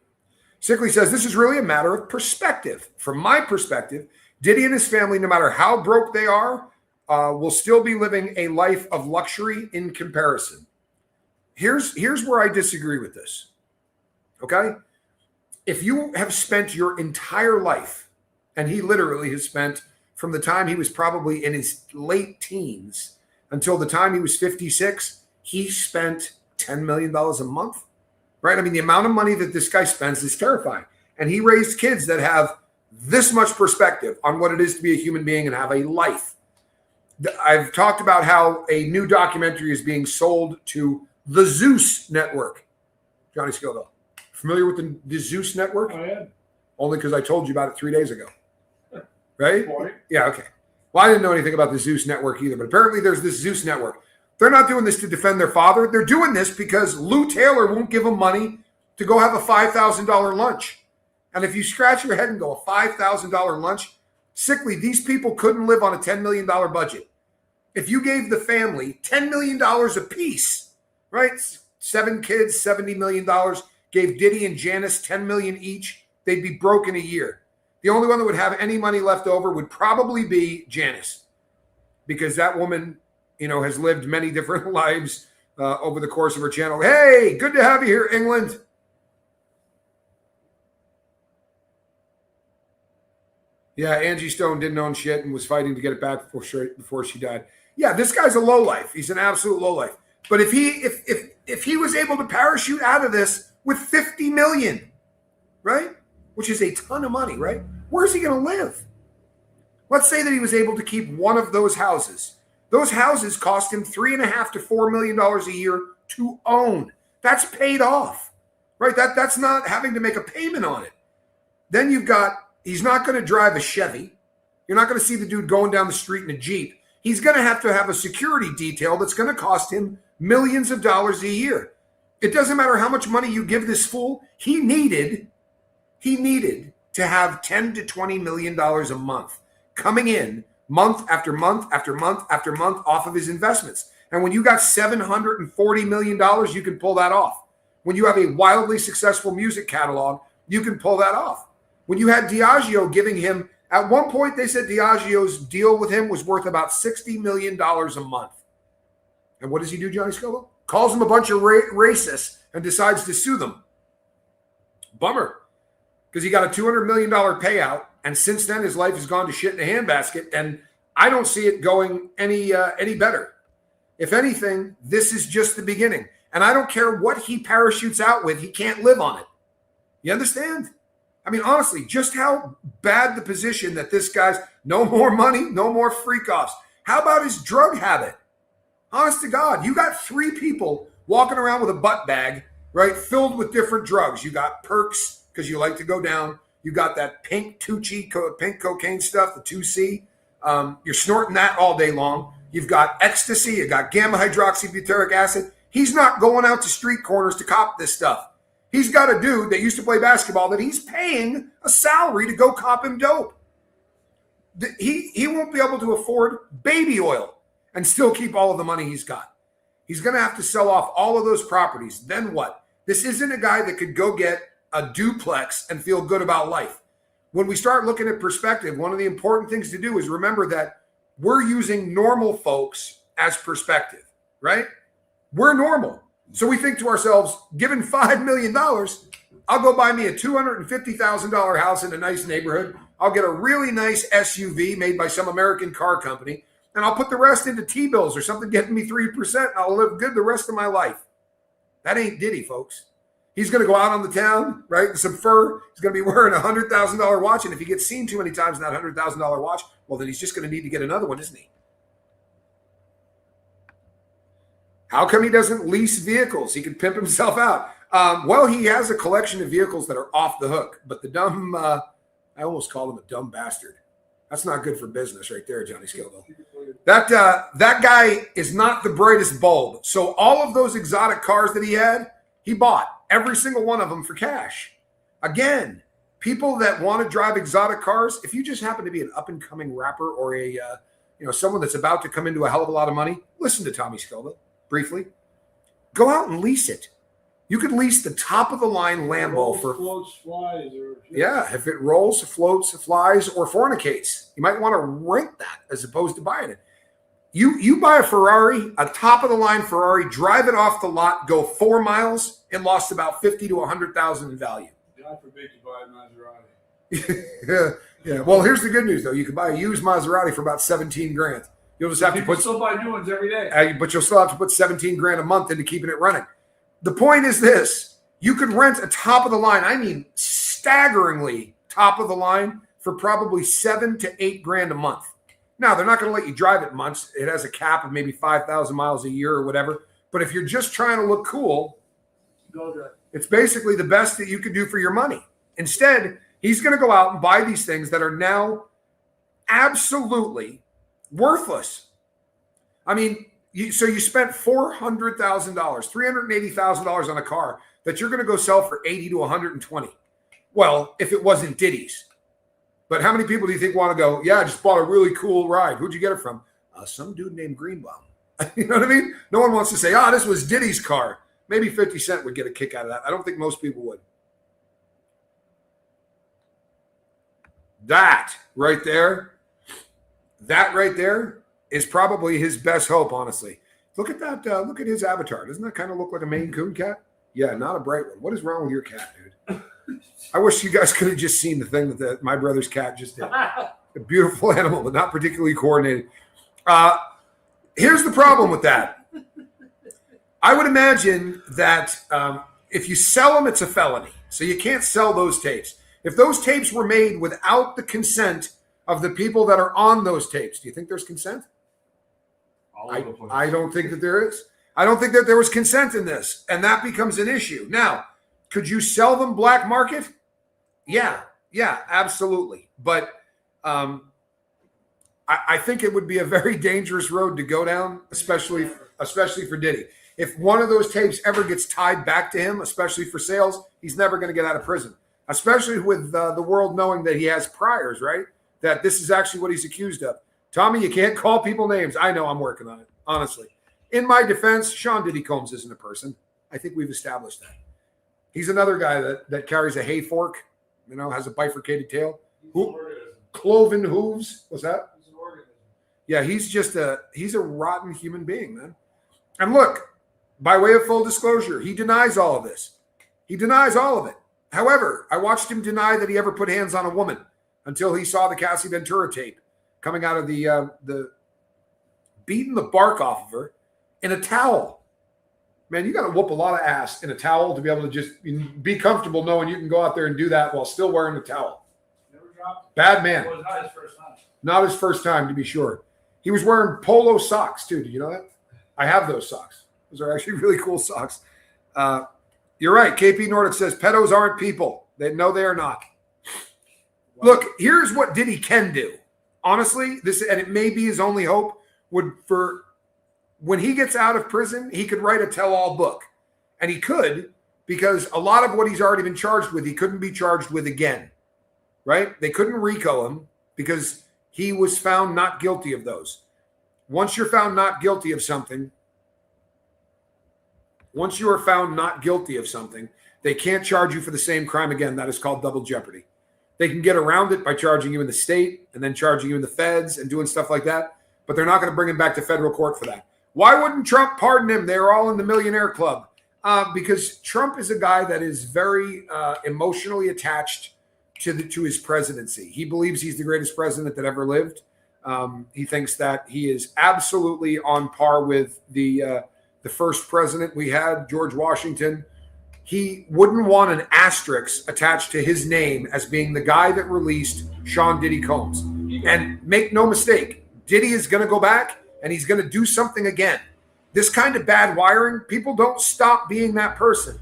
Sickly says, this is really a matter of perspective. From my perspective, Diddy and his family, no matter how broke they are, will still be living a life of luxury in comparison. Here's where I disagree with this. Okay? If you have spent your entire life, and he literally has spent from the time he was probably in his late teens until the time he was 56, he spent $10 million a month. Right? I mean, the amount of money that this guy spends is terrifying. And he raised kids that have this much perspective on what it is to be a human being and have a life. I've talked about how a new documentary is being sold to the Zeus Network. Johnny Scoville, familiar with the Zeus Network? I am. Only because I told you about it 3 days ago. Right? Boy. Yeah, okay. Well, I didn't know anything about the Zeus Network either, but apparently there's this Zeus Network. They're not doing this to defend their father. They're doing this because Lou Taylor won't give them money to go have a $5,000 lunch. And if you scratch your head and go, a $5,000 lunch, Sickly, these people couldn't live on a $10 million budget. If you gave the family $10 million apiece, right? 7 kids, $70 million, gave Diddy and Janice $10 million each, they'd be broke in a year. The only one that would have any money left over would probably be Janice, because that woman, has lived many different lives over the course of her channel. Hey, good to have you here, England. Yeah, Angie Stone didn't own shit and was fighting to get it back before she died. Yeah, this guy's a lowlife. He's an absolute lowlife. But if he was able to parachute out of this with $50 million, right, which is a ton of money, right, where's he going to live? Let's say that he was able to keep one of those houses. Those houses cost him $3.5 to $4 million a year to own. That's paid off, right? That's not having to make a payment on it. Then he's not going to drive a Chevy. You're not going to see the dude going down the street in a Jeep. He's going to have a security detail that's going to cost him millions of dollars a year. It doesn't matter how much money you give this fool. He needed to have $10 to $20 million a month coming in month after month after month after month off of his investments. And when you got $740 million, you can pull that off. When you have a wildly successful music catalog, you can pull that off. When you had Diageo giving him, at one point they said Diageo's deal with him was worth about $60 million a month. And what does he do, Johnny Scoville? Calls them a bunch of racists and decides to sue them. Bummer. Because he got a $200 million payout. And since then, his life has gone to shit in a handbasket. And I don't see it going any better. If anything, this is just the beginning. And I don't care what he parachutes out with. He can't live on it. You understand? I mean, honestly, just how bad the position that this guy's, no more money, no more freak offs. How about his drug habit? Honest to God, you got 3 people walking around with a butt bag, right, filled with different drugs. You got perks because you like to go down. You got that pink Tucci, pink cocaine stuff, the 2C. You're snorting that all day long. You've got ecstasy. You got gamma hydroxybutyric acid. He's not going out to street corners to cop this stuff. He's got a dude that used to play basketball that he's paying a salary to go cop him dope. He won't be able to afford baby oil and still keep all of the money he's got. He's going to have to sell off all of those properties. Then what? This isn't a guy that could go get a duplex and feel good about life. When we start looking at perspective, one of the important things to do is remember that we're using normal folks as perspective, right? We're normal. So we think to ourselves, given $5 million, I'll go buy me a $250,000 house in a nice neighborhood. I'll get a really nice SUV made by some American car company, and I'll put the rest into T-bills or something getting me 3%, and I'll live good the rest of my life. That ain't Diddy, folks. He's going to go out on the town, right, with some fur. He's going to be wearing a $100,000 watch, and if he gets seen too many times in that $100,000 watch, well, then he's just going to need to get another one, isn't he? How come he doesn't lease vehicles? He can pimp himself out. Well, he has a collection of vehicles that are off the hook, but the dumb, I almost call him a dumb bastard. That's not good for business right there, Johnny Scoville. That guy is not the brightest bulb. So all of those exotic cars that he had, he bought every single one of them for cash. Again, people that want to drive exotic cars, if you just happen to be an up-and-coming rapper or a someone that's about to come into a hell of a lot of money, listen to Tommy Scoville briefly. Go out and lease it. You could lease the top-of-the-line Lambo for... Floats, flies, yeah, if it rolls, floats, flies, or fornicates. You might want to rent that as opposed to buying it. You buy a Ferrari, a top-of-the-line Ferrari, drive it off the lot, go 4 miles, it lost about $50,000 to $100,000 in value. God forbid you buy a Maserati. Yeah. Well, here's the good news, though. You can buy a used Maserati for about $17,000. You'll just have People to still buy new ones every day. but you'll still have to put $17,000 a month into keeping it running. The point is this: you could rent a top of the line, I mean, staggeringly top of the line, for probably $7,000 to $8,000 a month. Now, they're not going to let you drive it much. It has a cap of maybe 5,000 miles a year or whatever. But if you're just trying to look cool, Go to it. it's basically the best that you can do for your money. Instead, he's going to go out and buy these things that are now absolutely worthless. I mean, so you spent $400,000, $380,000 on a car that you're going to go sell for $80,000 to $120,000. Well, if it wasn't Diddy's. But how many people do you think want to go, yeah, I just bought a really cool ride. Who'd you get it from? Some dude named Greenbaum. You know what I mean? No one wants to say, this was Diddy's car. Maybe 50 Cent would get a kick out of that. I don't think most people would. That right there is probably his best hope, honestly. Look at that. Look at his avatar. Doesn't that kind of look like a Maine Coon cat? Yeah, not a bright one. What is wrong with your cat, dude? I wish you guys could have just seen the thing that my brother's cat just did. A beautiful animal, but not particularly coordinated. Here's the problem with that. I would imagine that if you sell them, it's a felony. So you can't sell those tapes. If those tapes were made without the consent of the people that are on those tapes, do you think there's consent? I don't think that there is. I don't think that there was consent in this, and that becomes an issue. Now, could you sell them black market? Yeah, absolutely. But I think it would be a very dangerous road to go down, especially for Diddy. If one of those tapes ever gets tied back to him, especially for sales, he's never going to get out of prison, especially with the world knowing that he has priors, right? That this is actually what he's accused of. Tommy, you can't call people names. I know, I'm working on it, honestly. In my defense, Sean Diddy Combs isn't a person. I think we've established that. He's another guy that carries a hay fork, has a bifurcated tail. Cloven hooves. What's that? He's an organism. Yeah, he's a rotten human being, man. And look, by way of full disclosure, he denies all of this. He denies all of it. However, I watched him deny that he ever put hands on a woman until he saw the Cassie Ventura tape coming out of the beating the bark off of her in a towel. Man, you got to whoop a lot of ass in a towel to be able to just be comfortable knowing you can go out there and do that while still wearing a towel. Never dropped. Bad man. It was not his first time. Not his first time, to be sure. He was wearing polo socks, too. Did you know that? I have those socks. Those are actually really cool socks. You're right. KP Nordic says pedos aren't people. They are not. Wow. Look, here's what Diddy can do. Honestly, and it may be his only hope, for when he gets out of prison, he could write a tell-all book. And he could, because a lot of what he's already been charged with, he couldn't be charged with again. Right? They couldn't RICO him because he was found not guilty of those. Once you're found not guilty of something, they can't charge you for the same crime again. That is called double jeopardy. They can get around it by charging you in the state and then charging you in the feds and doing stuff like that, but they're not going to bring him back to federal court for that. Why wouldn't Trump pardon him? They're all in the millionaire club. Because Trump is a guy that is very emotionally attached to his presidency. He believes he's the greatest president that ever lived. He thinks that he is absolutely on par with the first president we had, George Washington. He wouldn't want an asterisk attached to his name as being the guy that released Sean Diddy Combs. And make no mistake, Diddy is going to go back and he's going to do something again. This kind of bad wiring, people don't stop being that person,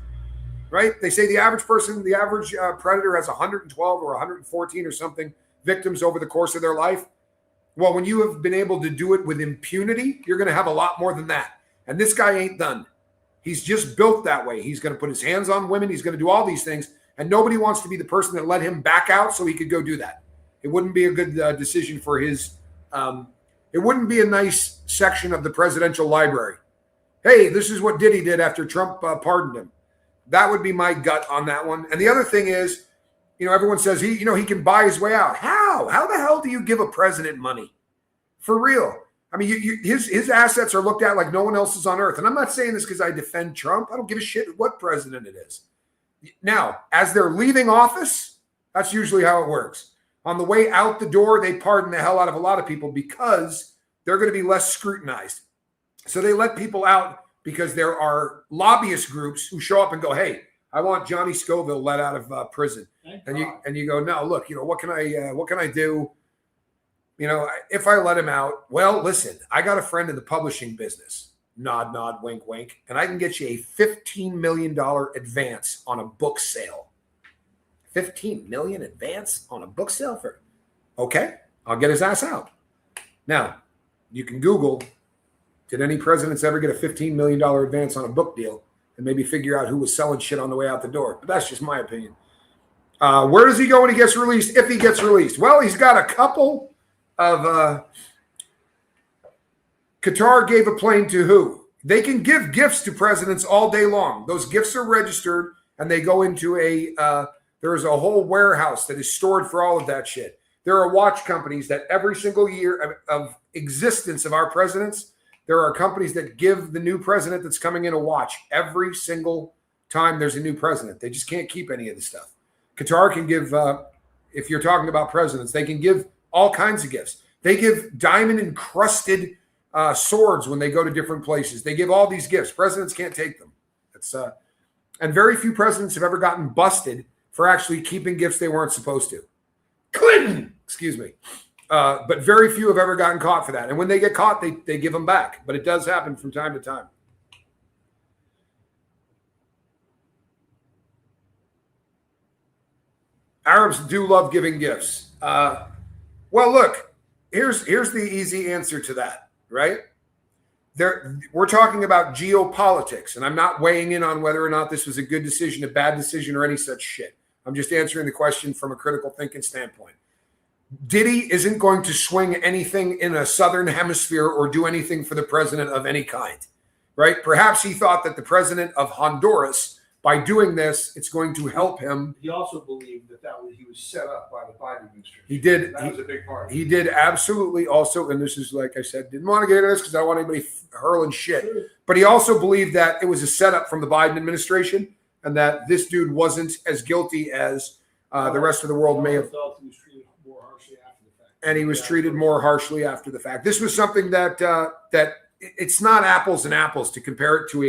right? They say the average person, the average predator has 112 or 114 or something victims over the course of their life. Well, when you have been able to do it with impunity, you're going to have a lot more than that. And this guy ain't done. He's just built that way. He's going to put his hands on women. He's going to do all these things. And nobody wants to be the person that let him back out so he could go do that. It wouldn't be a good decision for his it wouldn't be a nice section of the presidential library. Hey, this is what Diddy did after Trump pardoned him. That would be my gut on that one. And the other thing is, everyone says he can buy his way out. How? How the hell do you give a president money? For real. I mean, his assets are looked at like no one else's on earth. And I'm not saying this because I defend Trump. I don't give a shit what president it is. Now, as they're leaving office, that's usually how it works. On the way out the door, they pardon the hell out of a lot of people because they're going to be less scrutinized. So they let people out because there are lobbyist groups who show up and go, hey, I want Johnny Scoville let out of prison. And you go, no, look, what can I do? If I let him out, well, listen, I got a friend in the publishing business. Nod, nod, wink, wink. And I can get you a $15 million advance on a book sale. 15 million advance on a book sale okay, I'll get his ass out. Now, you can Google, did any presidents ever get a $15 million advance on a book deal and maybe figure out who was selling shit on the way out the door? But that's just my opinion. Where does he go when he gets released? If he gets released? Well, he's got a couple of Qatar gave a plane to who? They can give gifts to presidents all day long. Those gifts are registered and they go into there's a whole warehouse that is stored for all of that shit. There are watch companies that every single year of existence of our presidents, there are companies that give the new president that's coming in a watch every single time there's a new president. They just can't keep any of the stuff. Qatar can give, if you're talking about presidents, they can give all kinds of gifts. They give diamond encrusted swords when they go to different places. They give all these gifts. Presidents can't take them. And very few presidents have ever gotten busted for actually keeping gifts they weren't supposed to. Clinton, excuse me. But very few have ever gotten caught for that. And when they get caught, they give them back. But it does happen from time to time. Arabs do love giving gifts. Well, look, here's the easy answer to that, right? We're talking about geopolitics, and I'm not weighing in on whether or not this was a good decision, a bad decision, or any such shit. I'm just answering the question from a critical thinking standpoint. Diddy isn't going to swing anything in a southern hemisphere or do anything for the president of any kind, right? Perhaps he thought that the president of Honduras, by doing this, it's going to help him. He also believed that he was set up by the Biden administration. He did. That was a big part. He did absolutely also, and this is, like I said, didn't want to get into this because I don't want anybody hurling shit. Sure. But he also believed that it was a setup from the Biden administration and that this dude wasn't as guilty as the rest of the world may have. Felt he was treated more harshly after the fact. And he was treated more harshly after the fact. This was something that it's not apples and apples to compare it to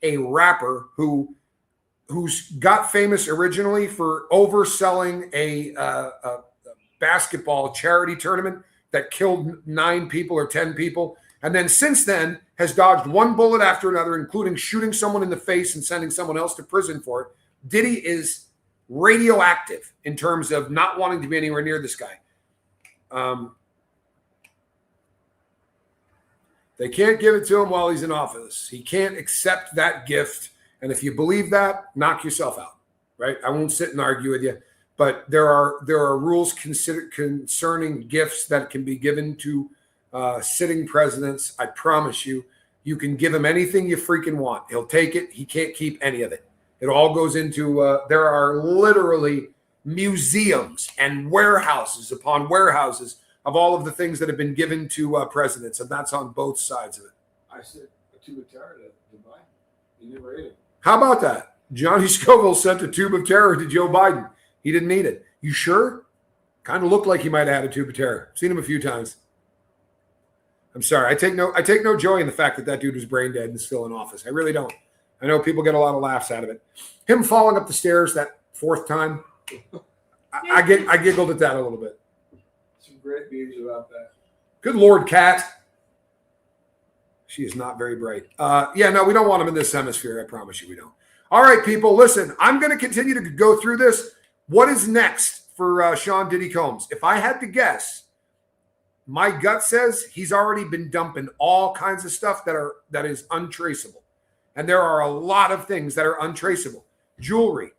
a rapper who's got famous originally for overselling a basketball charity tournament that killed 9 people or 10 people. And then since then has dodged one bullet after another, including shooting someone in the face and sending someone else to prison for it. Diddy is radioactive in terms of not wanting to be anywhere near this guy. They can't give it to him while he's in office. He can't accept that gift. And if you believe that, knock yourself out, right? I won't sit and argue with you. But there are rules concerning gifts that can be given to sitting presidents. I promise you, you can give him anything you freaking want. He'll take it. He can't keep any of it. It all goes into, there are literally museums and warehouses upon warehouses of all of the things that have been given to presidents. And that's on both sides of it. I said a tube of terror to Dubai. You never ate it. How about that? Johnny Scoville sent a tube of terror to Joe Biden. He didn't need it. You sure? Kind of looked like he might have had a tube of terror. Seen him a few times. I'm sorry. I take no joy in the fact that dude was brain dead and still in office. I really don't. I know people get a lot of laughs out of it. Him falling up the stairs that 4th time, I giggled at that a little bit. Some great memes about that. Good Lord, Kat. She is not very bright. Yeah, no, we don't want him in this hemisphere. I promise you we don't. All right, people, listen. I'm going to continue to go through this. What is next for Sean Diddy Combs? If I had to guess, my gut says he's already been dumping all kinds of stuff that is untraceable. And there are a lot of things that are untraceable. Jewelry,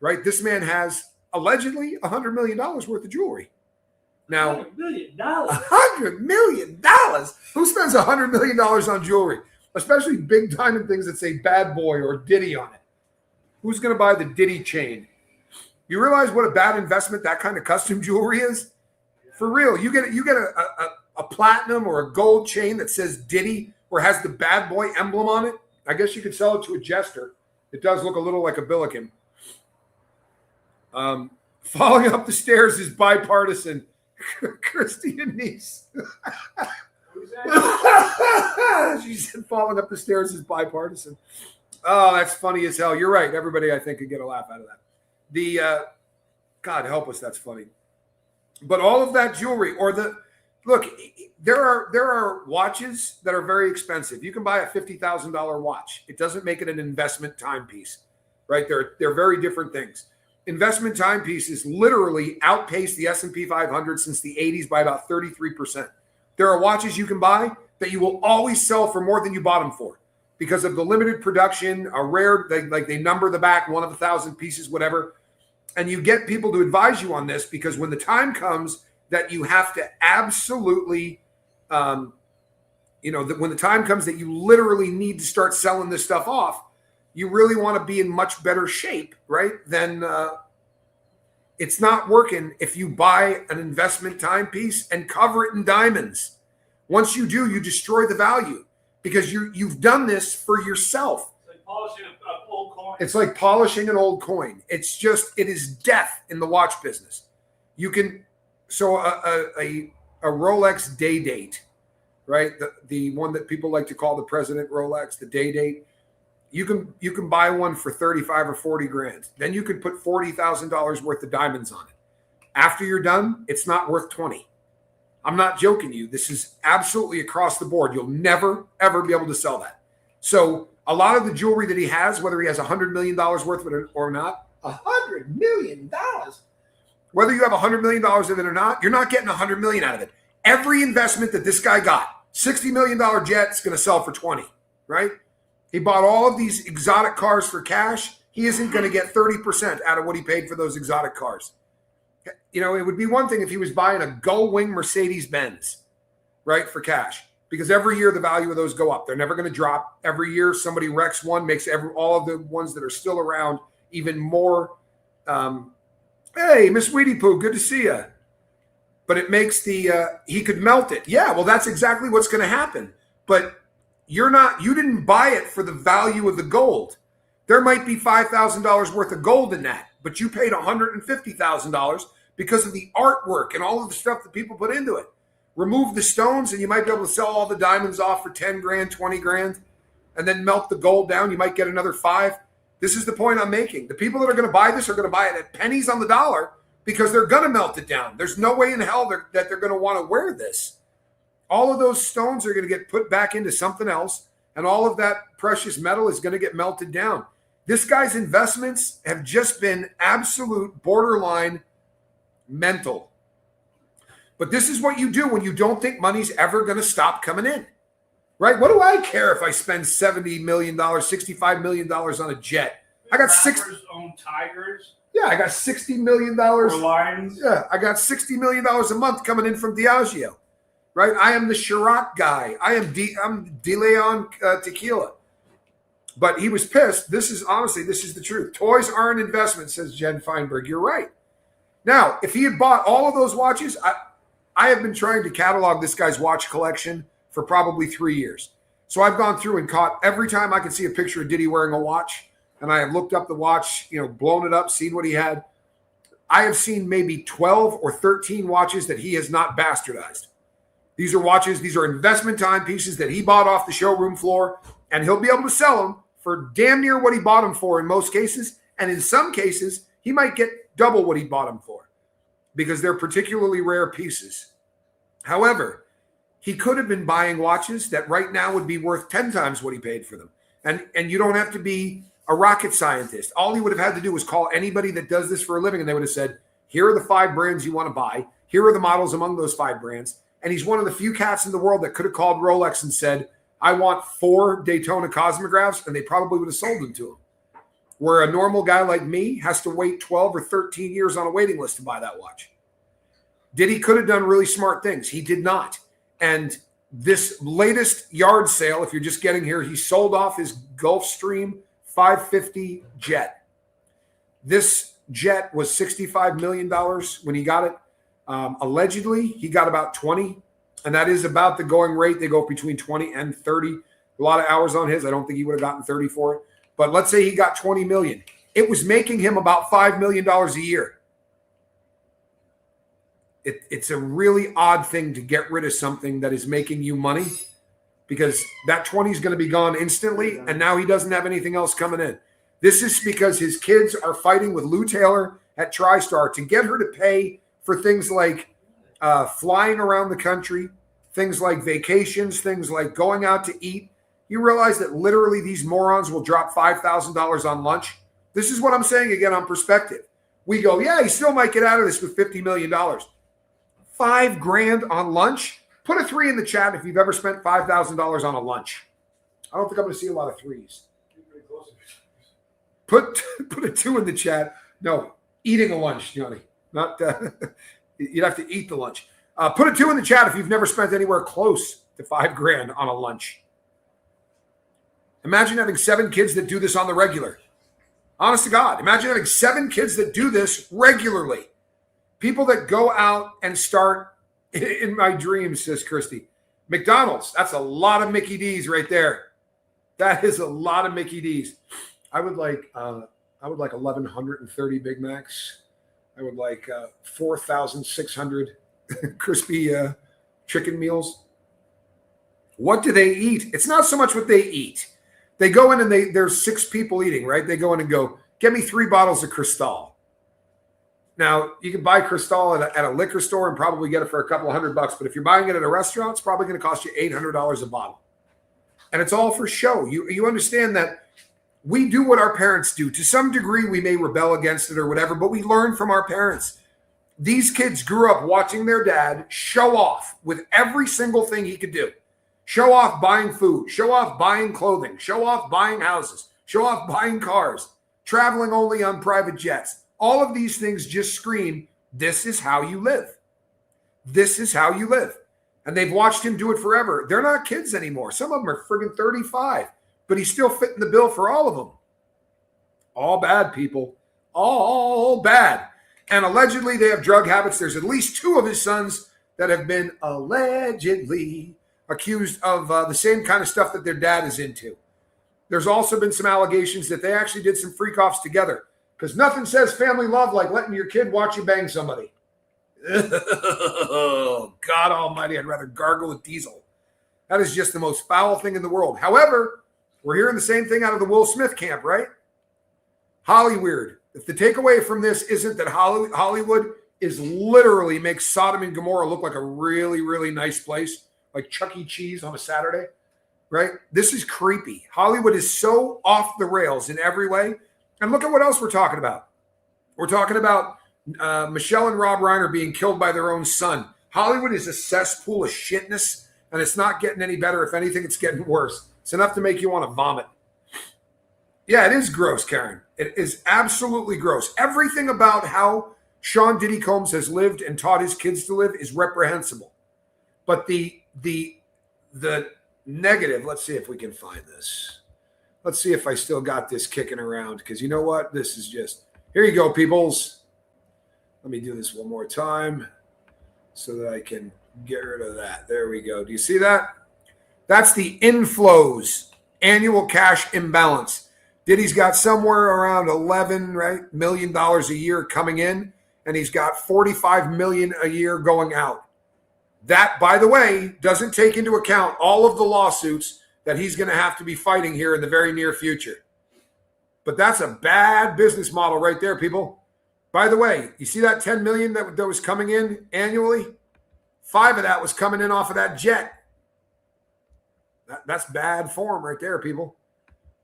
right? This man has allegedly $100 million worth of jewelry. Now, $100 million. $100 million? Who spends $100 million on jewelry? Especially big diamond things that say bad boy or Diddy on it. Who's going to buy the Diddy chain? You realize what a bad investment that kind of custom jewelry is? For real, you get a platinum or a gold chain that says Diddy or has the bad boy emblem on it. I guess you could sell it to a jester. It does look a little like a Billiken. Falling up the stairs is bipartisan. Christy and Niece. She said falling up the stairs is bipartisan. Oh, that's funny as hell. You're right. Everybody, I think, could get a laugh out of that. God help us, that's funny. But all of that jewelry look, there are watches that are very expensive. You can buy a $50,000 watch. It doesn't make it an investment timepiece, right? They're very different things. Investment timepieces literally outpaced the S&P 500 since the 80s by about 33%. There are watches you can buy that you will always sell for more than you bought them for because of the limited production, a rare, they number the back, 1 of 1,000 pieces, whatever. And you get people to advise you on this because when the time comes that you have to absolutely, when the time comes that you literally need to start selling this stuff off, you really want to be in much better shape, right? Then it's not working if you buy an investment timepiece and cover it in diamonds. Once you do, you destroy the value because you've done this for yourself. It's like polishing an old coin. It's like polishing an old coin. It is death in the watch business. You can, so a Rolex day date, right? The one that people like to call the President Rolex, the day date. You can buy one for 35 or 40 grand. Then you could put $40,000 worth of diamonds on it. After you're done, it's not worth 20. I'm not joking you. This is absolutely across the board. You'll never, ever be able to sell that. So a lot of the jewelry that he has, whether he has $100 million worth of it or not, $100 million. Whether you have $100 million of it or not, you're not getting $100 million out of it. Every investment that this guy got, $60 million jet is going to sell for 20, right? He bought all of these exotic cars for cash. He isn't going to get 30% out of what he paid for those exotic cars. You know, it would be one thing if he was buying a Gullwing Mercedes-Benz, right, for cash. Because every year the value of those go up. They're never going to drop. Every year somebody wrecks one, makes all of the ones that are still around even more. Hey, Miss Weedy Poo, good to see you. But it makes he could melt it. Yeah, well, that's exactly what's going to happen. But you didn't buy it for the value of the gold. There might be $5,000 worth of gold in that, but you paid $150,000 because of the artwork and all of the stuff that people put into it. Remove the stones and you might be able to sell all the diamonds off for 10 grand, 20 grand. and then melt the gold down, you might get another 5. This is the point I'm making. The people that are going to buy this are going to buy it at pennies on the dollar because they're going to melt it down. There's no way in hell that they're going to want to wear this. All of those stones are going to get put back into something else, and all of that precious metal is going to get melted down. This guy's investments have just been absolute borderline mental. But this is what you do when you don't think money's ever going to stop coming in, right? What do I care if I spend $70 million, $65 million on a jet? I got own tigers. Yeah, I got $60 million. Or lions. Yeah, I got $60 million a month coming in from Diageo, right? I am the Chirac guy. I'm De Leon Tequila. But he was pissed. This is the truth. Toys are an investment, says Jen Feinberg. You're right. Now, if he had bought all of those watches, I have been trying to catalog this guy's watch collection for probably 3 years. So I've gone through and caught every time I could see a picture of Diddy wearing a watch, and I have looked up the watch, blown it up, seen what he had. I have seen maybe 12 or 13 watches that he has not bastardized. These are watches, these are investment timepieces that he bought off the showroom floor, and he'll be able to sell them for damn near what he bought them for in most cases. And in some cases, he might get double what he bought them for, because they're particularly rare pieces. However, he could have been buying watches that right now would be worth 10 times what he paid for them. And you don't have to be a rocket scientist. All he would have had to do was call anybody that does this for a living, and they would have said, here are the 5 brands you want to buy. Here are the models among those 5 brands. And he's one of the few cats in the world that could have called Rolex and said, I want 4 Daytona Cosmographs, and they probably would have sold them to him. Where a normal guy like me has to wait 12 or 13 years on a waiting list to buy that watch. Diddy could have done really smart things. He did not. And this latest yard sale, if you're just getting here, he sold off his Gulfstream 550 jet. This jet was $65 million when he got it. Allegedly, he got about 20, and that is about the going rate. They go between 20 and 30. A lot of hours on his. I don't think he would have gotten 30 for it. But let's say he got 20 million. It was making him about $5 million a year. It's a really odd thing to get rid of something that is making you money, because that 20 is going to be gone instantly, and now he doesn't have anything else coming in. This is because his kids are fighting with Lou Taylor at TriStar to get her to pay for things like flying around the country, things like vacations, things like going out to eat. You realize that literally these morons will drop $5,000 on lunch? This is what I'm saying again on perspective. We go, yeah, he still might get out of this with $50 million. $5,000 on lunch? Put a 3 in the chat if you've ever spent $5,000 on a lunch. I don't think I'm going to see a lot of 3s. Put a 2 in the chat. No, eating a lunch, Johnny. Not you'd have to eat the lunch. Put a 2 in the chat if you've never spent anywhere close to $5,000 on a lunch. Imagine having 7 kids that do this on the regular. Honest to God, imagine having 7 kids that do this regularly. People that go out and start in my dreams, says Christy. McDonald's, that's a lot of Mickey D's right there. That is a lot of Mickey D's. I would like 1,130 Big Macs. I would like 4,600 crispy chicken meals. What do they eat? It's not so much what they eat. They go in and there's 6 people eating, right? They go in and go, get me 3 bottles of Cristal. Now, you can buy Cristal at a liquor store and probably get it for a couple $100, but if you're buying it at a restaurant, it's probably going to cost you $800 a bottle. And it's all for show. You understand that we do what our parents do. To some degree, we may rebel against it or whatever, but we learn from our parents. These kids grew up watching their dad show off with every single thing he could do. Show off buying food, show off buying clothing, show off buying houses, show off buying cars, traveling only on private jets. All of these things just scream, this is how you live. This is how you live. And they've watched him do it forever. They're not kids anymore. Some of them are friggin' 35, but he's still fitting the bill for all of them. All bad, people. All bad. And allegedly they have drug habits. There's at least 2 of his sons that have been allegedly accused of the same kind of stuff that their dad is into. There's also been some allegations that they actually did some freak-offs together, because nothing says family love like letting your kid watch you bang somebody. Oh, God almighty, I'd rather gargle with diesel. That is just the most foul thing in the world. However, We're hearing the same thing out of the Will Smith camp, right? Hollyweird. If the takeaway from this isn't that Hollywood is literally makes Sodom and Gomorrah look like a really, really nice place, like Chuck E. Cheese on a Saturday, right? This is creepy. Hollywood is so off the rails in every way. And look at what else we're talking about. We're talking about Michelle and Rob Reiner being killed by their own son. Hollywood is a cesspool of shitness, and it's not getting any better. If anything, it's getting worse. It's enough to make you want to vomit. Yeah, it is gross, Karen. It is absolutely gross. Everything about how Sean Diddy Combs has lived and taught his kids to live is reprehensible. But the negative, let's see if we can find this. Let's see if I still got this kicking around, because you know what? This is just, here you go, peoples. Let me do this one more time so that I can get rid of that. There we go. Do you see that? That's the inflows, annual cash imbalance. Diddy's got somewhere around $11 million a year coming in, and he's got $45 million a year going out. That, by the way, doesn't take into account all of the lawsuits that he's going to have to be fighting here in the very near future. But that's a bad business model right there, people. By the way, you see that $10 million that was coming in annually? 5 of that was coming in off of that jet. That's bad form right there, people.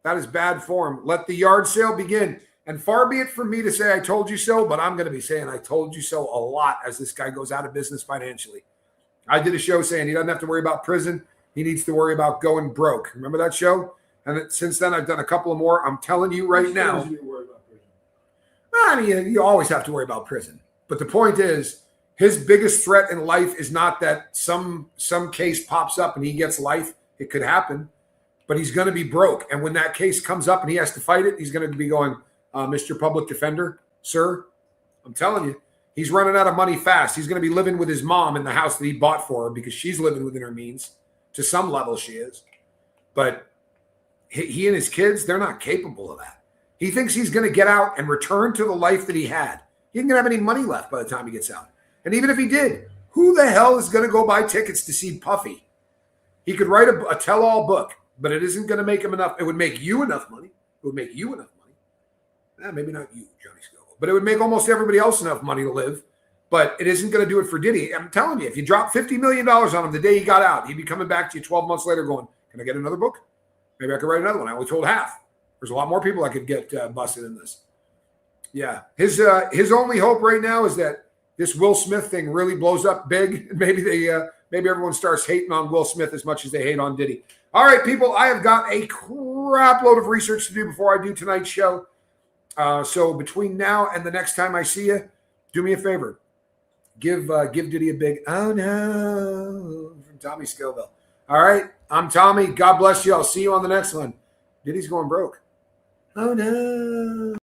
That is bad form. Let the yard sale begin. And far be it from me to say I told you so, but I'm going to be saying I told you so a lot as this guy goes out of business financially. I did a show saying he doesn't have to worry about prison. He needs to worry about going broke. Remember that show? And since then, I've done a couple of more. I'm telling you right now. I mean, you always have to worry about prison. But the point is, his biggest threat in life is not that some case pops up and he gets life. It could happen. But he's going to be broke. And when that case comes up and he has to fight it, he's going to be going, Mr. Public Defender, sir, I'm telling you, he's running out of money fast. He's going to be living with his mom in the house that he bought for her because she's living within her means. To some level, she is. But he and his kids, they're not capable of that. He thinks he's going to get out and return to the life that he had. He ain't going to have any money left by the time he gets out. And even if he did, who the hell is going to go buy tickets to see Puffy? He could write a tell-all book, but it isn't going to make him enough. It would make you enough money. It would make you enough money. Maybe not you, Johnny Scoble, but it would make almost everybody else enough money to live. But it isn't going to do it for Diddy. I'm telling you, if you drop $50 million on him the day he got out, he'd be coming back to you 12 months later going, can I get another book? Maybe I could write another one. I only told half. There's a lot more people I could get busted in this. Yeah. His only hope right now is that this Will Smith thing really blows up big. Maybe everyone starts hating on Will Smith as much as they hate on Diddy. All right, people, I have got a crap load of research to do before I do tonight's show. So between now and the next time I see you, do me a favor. Give Diddy a big oh no from Tommy Scoville. All right, I'm Tommy. God bless you. I'll see you on the next one. Diddy's going broke. Oh no.